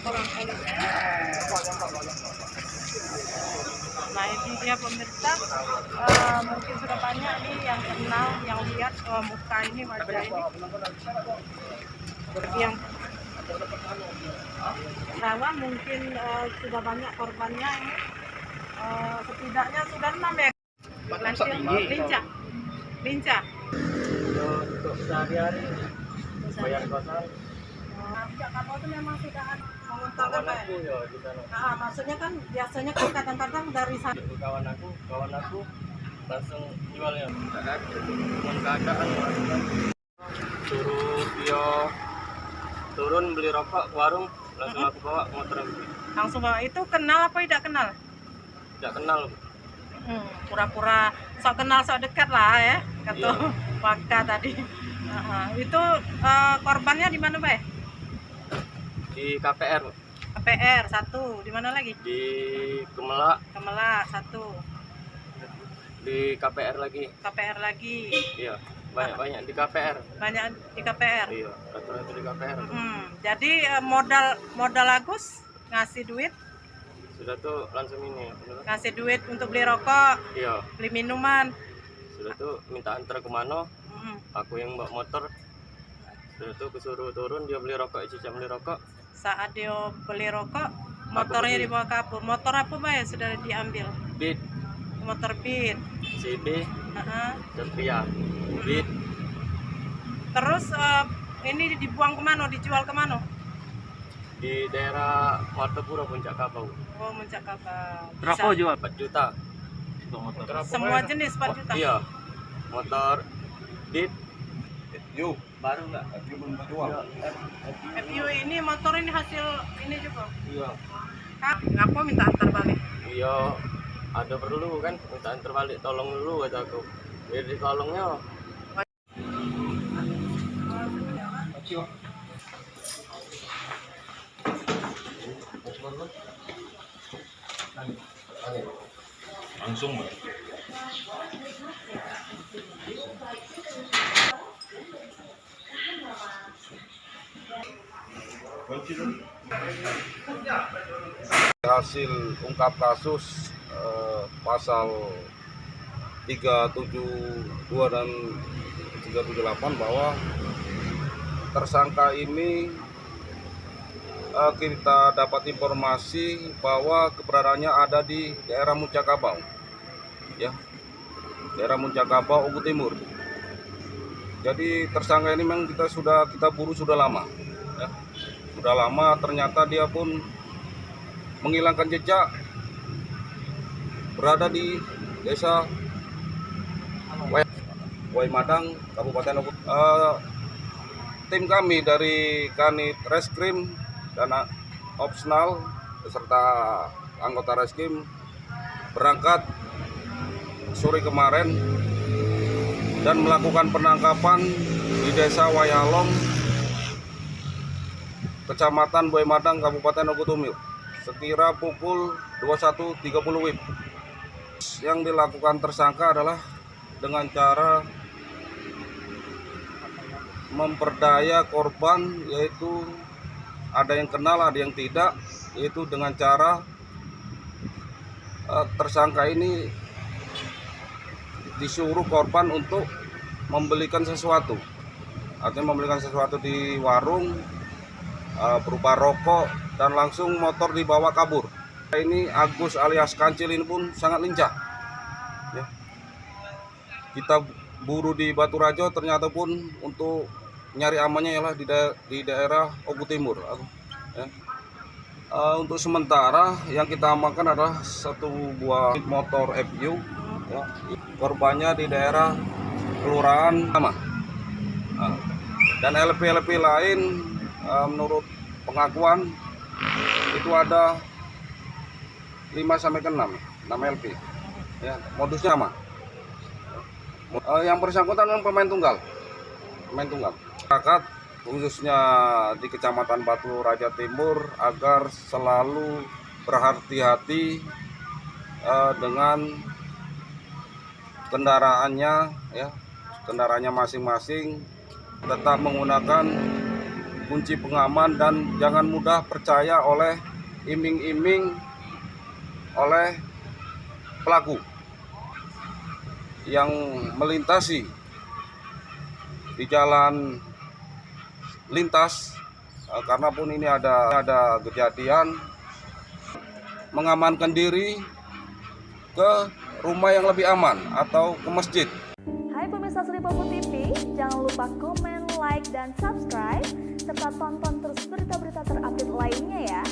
laporan polisi. Nah ini dia pemirsa, mungkin sudah banyak nih yang kenal, yang lihat muka ini, wajah ini, yang rawa mungkin sudah banyak korbannya ini, setidaknya sudah 6 ya. Lincah, lincah. Untuk sehari-hari bayar kosan. Kapal itu memang sudah menguntungkan Pak. Ya, di sana. Nah, maksudnya kan biasanya kan kadang-kadang dari sana. Kawan aku langsung jual ya. Cuman keadaan suruh dia turun beli rokok ke warung, langsung aku bawa ke motor. Langsung bawa. Itu kenal apa tidak kenal? Tidak kenal. Pura-pura sok kenal sok dekat lah ya, kata Iya. Waka tadi. Itu korbannya di mana Pak? Di KPR. KPR 1, di mana lagi? Di Kemelak. Kemelak 1, Di KPR lagi. KPR lagi. Iya, banyak di KPR. Banyak di KPR. Iya, rata-rata di KPR. Jadi modal Agus ngasih duit, Sudah tuh langsung ini. ngasih duit untuk beli rokok, Iya, beli minuman. sudah tuh minta antar kemana, aku yang bawa motor. Sudah tuh kesuruh turun, dia beli rokok, Cica beli rokok. Saat dia beli rokok, motornya dibawa kabur. Motor apa Pak ya sudah diambil? Beat, Motor Beat. CB, Heeh. Sepia, Beat. Terus ini dibuang kemana? Dijual kemana? Di daerah Martapura, Puncak Kabau. Oh, Muncak Kapal. Berapa jual? 4 juta. Semua jenis 4 juta. Iya, motor Beat. Yuk, Baru nggak? belum jual. FU ini motor ini hasil ini juga. Iya. Ngapa minta antar balik? Iya, ada perlu kan, minta antar balik, tolong dulu kata aku. Biar ditolongnya. Langsung, Mbak. Hasil ungkap kasus pasal 372 dan 378 bahwa tersangka ini kita dapat informasi bahwa keberadaannya ada di daerah Muncak Kabau, ya, daerah Muncak Kabau, Ogu Timur. Jadi tersangka ini memang kita buru sudah lama, ya, sudah lama. Ternyata dia pun menghilangkan jejak, berada di desa Waimadang, Kabupaten Ogu. Tim kami dari Kanit Reskrim dan Opsnal beserta anggota Reskrim berangkat sore kemarin dan melakukan penangkapan di desa Wayalong, Kecamatan Waimadang, Kabupaten Ogu Timur, sekira pukul 21.30 WIB. Yang dilakukan tersangka adalah dengan cara memperdaya korban, yaitu ada yang kenal, ada yang tidak, yaitu dengan cara tersangka ini disuruh korban untuk membelikan sesuatu, artinya membelikan sesuatu di warung berupa rokok, dan langsung motor dibawa kabur. Ini Agus alias Kancil ini pun sangat lincah, ya. Kita buru di Batu Rajo, ternyata pun untuk nyari amannya ialah di daerah Ogu Timur, ya. Untuk sementara yang kita amankan adalah satu buah motor FU, ya. Korbannya di daerah Kelurahan sama, dan LP-LP lain menurut pengakuan itu ada 5-6 LP, ya. Modusnya sama. Yang bersangkutan memang pemain tunggal. Masyarakat khususnya di Kecamatan Batu Raja Timur agar selalu berhati-hati dengan kendaraannya, ya, kendaraannya masing-masing, tetap menggunakan kunci pengaman dan jangan mudah percaya oleh iming-iming oleh pelaku yang melintasi di jalan lintas, karena pun ini ada kejadian, mengamankan diri ke rumah yang lebih aman atau ke masjid. Hai pemirsa Sri Popo TV, jangan lupa komen, like, dan subscribe, serta tonton terus berita-berita terupdate lainnya ya.